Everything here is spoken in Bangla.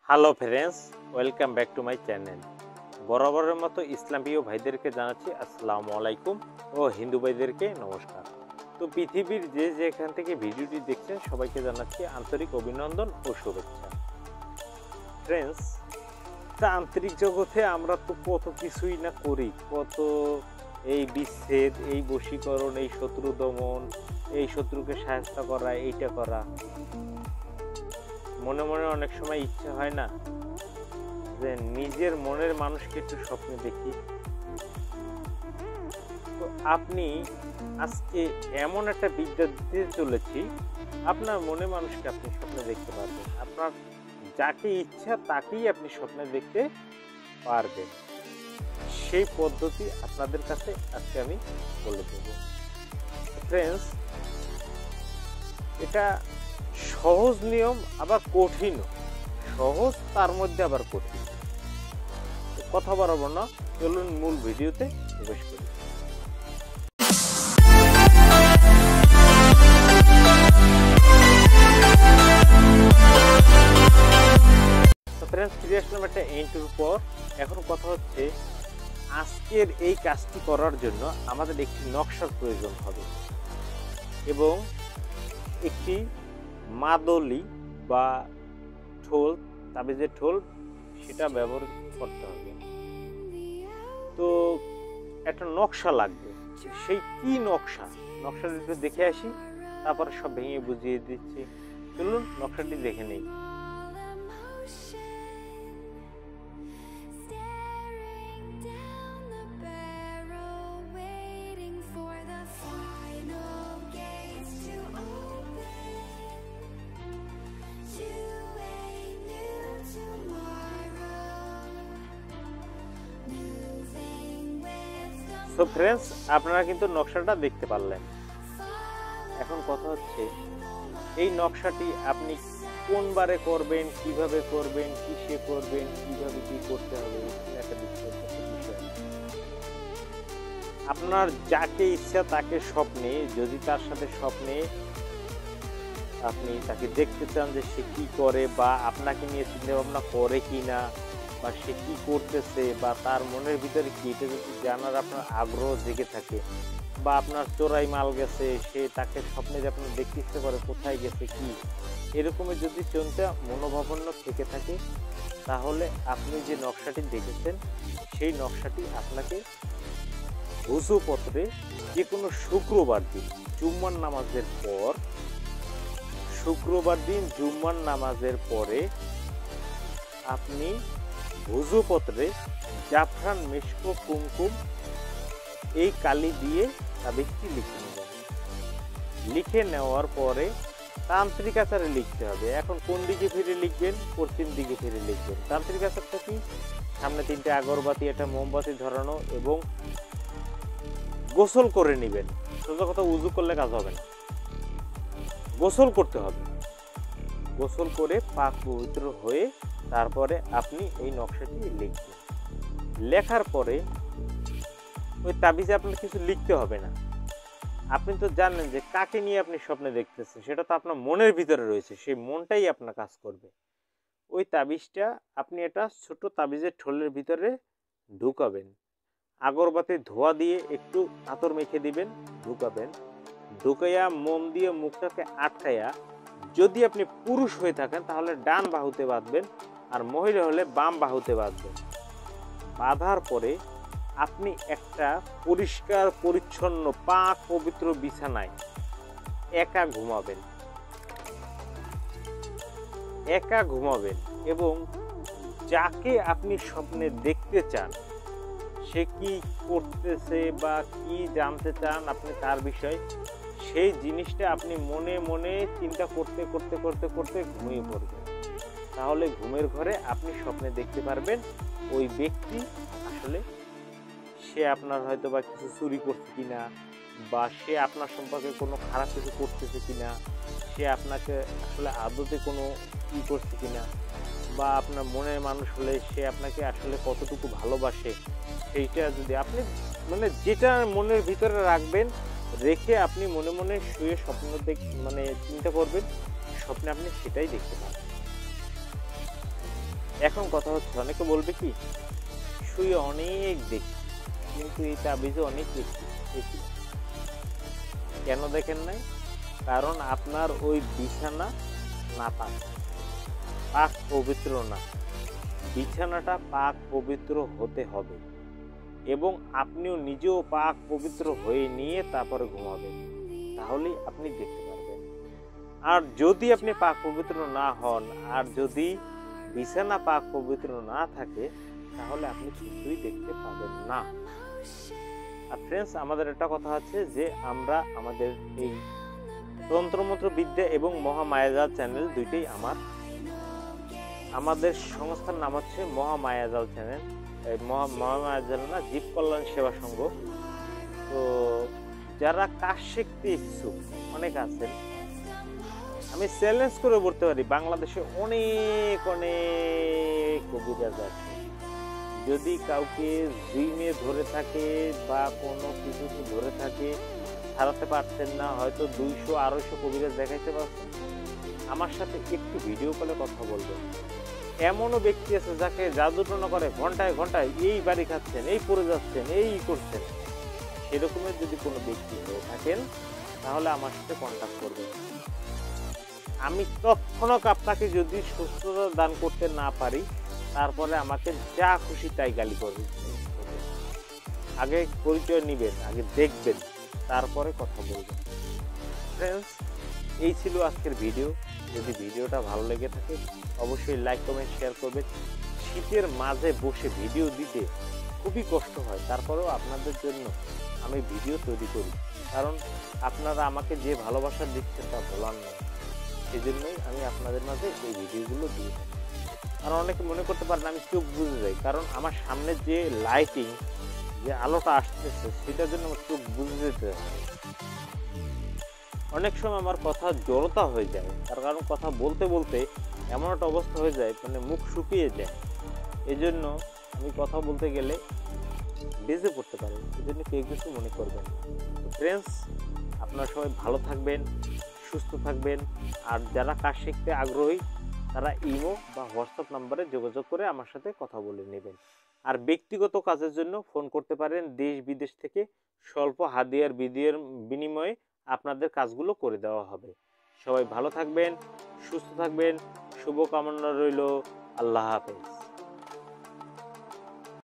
Hello friends, welcome back to my channel. বরাবরের মতো ইসলাম প্রিয় ভাইদেরকে জানাচ্ছি আসসালামু আলাইকুম ও হিন্দু ভাইদেরকে নমস্কার। তো পৃথিবীর যে যেখান থেকে ভিডিওটি দেখছেন সবাইকে জানাচ্ছি আন্তরিক অভিনন্দন ও শুভেচ্ছা। ফ্রেন্ডস, তান্ত্রিক জগতে আমরা তো কত কিছুই না করি, কত এই বিচ্ছেদ, এই বশীকরণ, এই শত্রু দমন, এই শত্রুকে সাহায্য করা, এইটা করা। মনে মনে অনেক সময় ইচ্ছে হয় না যে নিজের মনের মানুষকে একটু স্বপ্নে দেখি। তো আপনি আজকে এমন একটা বিদ্যা দিতে চলেছি, আপনার মনে মানুষকে আপনি স্বপ্নে দেখতে পারবেন। আপনার যাকে ইচ্ছা তাকেই আপনি স্বপ্নে দেখতে পারবেন। সেই পদ্ধতি আপনাদের কাছে আজকে আমি বলে দেব। ফ্রেন্ডস, এটা সহজ নিয়ম আবার কঠিনও, সহজ তার মধ্যে আবার কঠিন। কথা বাড়াবো না, চলুন মূল ভিডিওতে প্রবেশ করি। ফ্রেন্ডস, ফিরে আসলাম একটা ইন্টারভিউর পর। এখন কথা হচ্ছে, আজকের এই কাজটি করার জন্য আমাদের একটি নকশার প্রয়োজন হবে এবং একটি মাদলি বা ঠোল, তাবিজের ঠোল, সেটা ব্যবহার করতে হবে। তো একটা নকশা লাগবে। সেই কি নকশা, নকশাটা একটু দেখে আসি, তারপরে সব ভেঙে বুঝিয়ে দিচ্ছি। চলুন নকশাটি দেখে নেই। সো ফ্রেন্ডস, আপনারা কিন্তু নকশাটা দেখতে পারলেন। এখন কথা হচ্ছে, এই নকশাটি আপনি কোন বারে করবেন, কিভাবে করবেন, কিসে করবেন, কিভাবে কি করতে হবে, একটা বিষয়। আপনার যাকে ইচ্ছা তাকে স্বপ্নে, যদি তার সাথে স্বপ্নে আপনি তাকে দেখতে চান যে সে কি করে বা আপনাকে নিয়ে চিন্তা ভাবনা করে কি না, বা সে কি করতেছে বা তার মনের ভিতরে কি, এটা যদি জানার আপনার আগ্রহ জেগে থাকে, বা আপনার চোরাই মাল গেছে, সে তাকে স্বপ্নে যে আপনার দেখতে ইচ্ছে করে কোথায় গেছে কি, এরকমের যদি চিন্তা মনোভাবাপন্ন থেকে থাকে, তাহলে আপনি যে নকশাটি দেখেছেন সেই নকশাটি আপনাকে ভুজুপত্রে যে কোনো শুক্রবার দিন জুম্মার নামাজের পর, শুক্রবার দিন জুম্মার নামাজের পরে আপনি ভুজুপত্রে জাফরান, মেশক, কুমকুম এই কালি দিয়ে তাবিজটি লিখে নেবেন। লিখে নেওয়ার পরে তান্ত্রিক আচারে লিখতে হবে। এখন কোন দিকে ফিরে লিখবেন? পশ্চিম দিকে ফিরে লিখবেন। তান্ত্রিক আচারটা কি? সামনে 3টে আগরবাতি, একটা মোমবাতি ধরানো এবং গোসল করে নেবেন। সোজা কথা, উজু করলে কাজ হবে না, গোসল করতে হবে। গোসল করে পাক পবিত্র হয়ে তারপরে আপনি এই নকশাটি লিখবেন। লেখার পরে ওই তাবিজে আপনার কিছু লিখতে হবে না। আপনি তো জানেন যে কাকে নিয়ে আপনি স্বপ্নে দেখতেছেন, সেটা তো আপনার মনের ভিতরে রয়েছে, সেই মনটাই আপনার কাজ করবে। ওই তাবিজটা আপনি একটা ছোট তাবিজের ঠোলের ভিতরে ঢুকাবেন। আগরবাতি ধোয়া দিয়ে একটু আতর মেখে দিবেন, ঢুকাবেন। ঢুকাইয়া মোম দিয়ে মুখটাকে আটকাইয়া, যদি আপনি পুরুষ হয়ে থাকেন তাহলে ডান বাহুতে বাঁধবেন, আর মহিলা হলে বাম বাহুতে বাঁধবেন। বাঁধার পরে আপনি একটা পরিষ্কার পরিচ্ছন্ন পাক পবিত্র বিছানায় একা ঘুমাবেন। একা ঘুমাবেন এবং যাকে আপনি স্বপ্নে দেখতে চান, সে কি করতেছে বা কি জানতে চান আপনি তার বিষয়, সেই জিনিসটা আপনি মনে মনে চিন্তা করতে করতে করতে করতে ঘুমিয়ে পড়বেন। তাহলে ঘুমের ঘরে আপনি স্বপ্নে দেখতে পারবেন ওই ব্যক্তি আসলে সে আপনার হয়তো বা কিছু চুরি করছে কিনা, বা সে আপনার সম্পর্কে কোনো খারাপ কিছু করতেছে কিনা, সে আপনাকে আসলে আদতে কোনো কি করছে কিনা, বা আপনার মনের মানুষ হলে সে আপনাকে আসলে কতটুকু ভালোবাসে, সেইটা যদি আপনি যেটা মনের ভিতরে রাখবেন, রেখে আপনি মনে মনে শুয়ে স্বপ্ন চিন্তা করবেন, স্বপ্নে আপনি সেটাই দেখতে পাবেন। এখন কথা হচ্ছে, অনেকে বলবে কি শুয়ে অনেক দেখি, কিন্তু এই তাবিজে অনেক দেখি। কেন দেখেন নাই? কারণ আপনার ওই বিছানা নাপাক, পাক পবিত্র না। বিছানাটা পাক পবিত্র হতে হবে এবং আপনিও নিজেও পাক পবিত্র হয়ে নিয়ে তারপরে ঘুমাবেন, তাহলেই আপনি দেখতে পারবেন। আর যদি আপনি পাক পবিত্র না হন, আর যদি বিছানা পাক পবিত্র না থাকে, তাহলে আপনি কিছুই দেখতে পাবেন না। আর ফ্রেন্ডস, আমাদের একটা কথা আছে যে আমরা আমাদের এই তন্ত্রমন্ত্র বিদ্যা এবং মহামায়াজাল চ্যানেল দুইটাই আমাদের সংস্থার নাম হচ্ছে মহামায়াজাল চ্যানেল, মহামায়াজাল না, জীব কল্যাণ সেবা সংঘ। তো যারা কাজ শিখতে ইচ্ছুক অনেক আছেন, আমি চ্যালেঞ্জ করে বলতে পারি বাংলাদেশে অনেক অনেক কবিরাজ আছে। যদি কাউকে জিমে ধরে থাকে বা কোনো কিছুতে ধরে থাকে, ছাড়াতে পারছেন না, হয়তো 200-250 কবিরাজ দেখাইতে পারছেন, আমার সাথে একটু ভিডিও কলে কথা বলবেন। এমনও ব্যক্তি আছে যাকে জাদুটনা করে ঘন্টায় ঘন্টায় এই বাড়ি খাচ্ছেন, এই পড়ে যাচ্ছেন, এই করছেন। সেরকমের যদি কোনো ব্যক্তি হয়ে থাকেন, তাহলে আমার সাথে কন্ট্যাক্ট করবেন। আমি তৎক্ষণাৎ আপনাকে যদি সুস্থতা দান করতে না পারি, তারপরে আমাকে যা খুশি তাই গালি করবেন। আগে পরিচয় নেবেন, আগে দেখবেন, তারপরে কথা বলবেন। ফ্রেন্ডস, এই ছিল আজকের ভিডিও। যদি ভিডিওটা ভালো লেগে থাকে, অবশ্যই লাইক, কমেন্ট, শেয়ার করবেন। শীতের মাঝে বসে ভিডিও দিতে খুবই কষ্ট হয়, তারপরেও আপনাদের জন্য আমি ভিডিও তৈরি করি, কারণ আপনারা আমাকে যে ভালোবাসা দিচ্ছেন তা ভোলার নয়। সেজন্যই আমি আপনাদের মাঝে এই ভিডিওগুলো দিই। আর অনেকে মনে করতে পারেন আমি চোখ বুঝে যাই, কারণ আমার সামনে যে লাইটিং, যে আলোটা আসতেছে, সেটার জন্য আমার চোখ বুঝে যেতে হয়। অনেক সময় আমার কথা জড়তা হয়ে যায়, তার কারণ কথা বলতে বলতে এমন একটা অবস্থা হয়ে যায়, মানে মুখ শুকিয়ে যায়। এই জন্য আমি কথা বলতে গেলে বেজে পড়তে পারে, এই জন্য কেউ কিছু মনে করবেন। তো ফ্রেন্ডস, আপনারা সবাই ভালো থাকবেন, সুস্থ থাকবেন। আর যারা কাজ শিখতে আগ্রহী, তারা ইমো বা হোয়াটসঅ্যাপ নাম্বারে যোগাযোগ করে আমার সাথে কথা বলে নেবেন। আর ব্যক্তিগত কাজের জন্য ফোন করতে পারেন দেশ বিদেশ থেকে। স্বল্প হাদিয়ার বিনিময়ে আপনাদের কাজগুলো করে দেওয়া হবে। সবাই ভালো থাকবেন, সুস্থ থাকবেন, শুভকামনা রইল। আল্লাহ হাফেজ।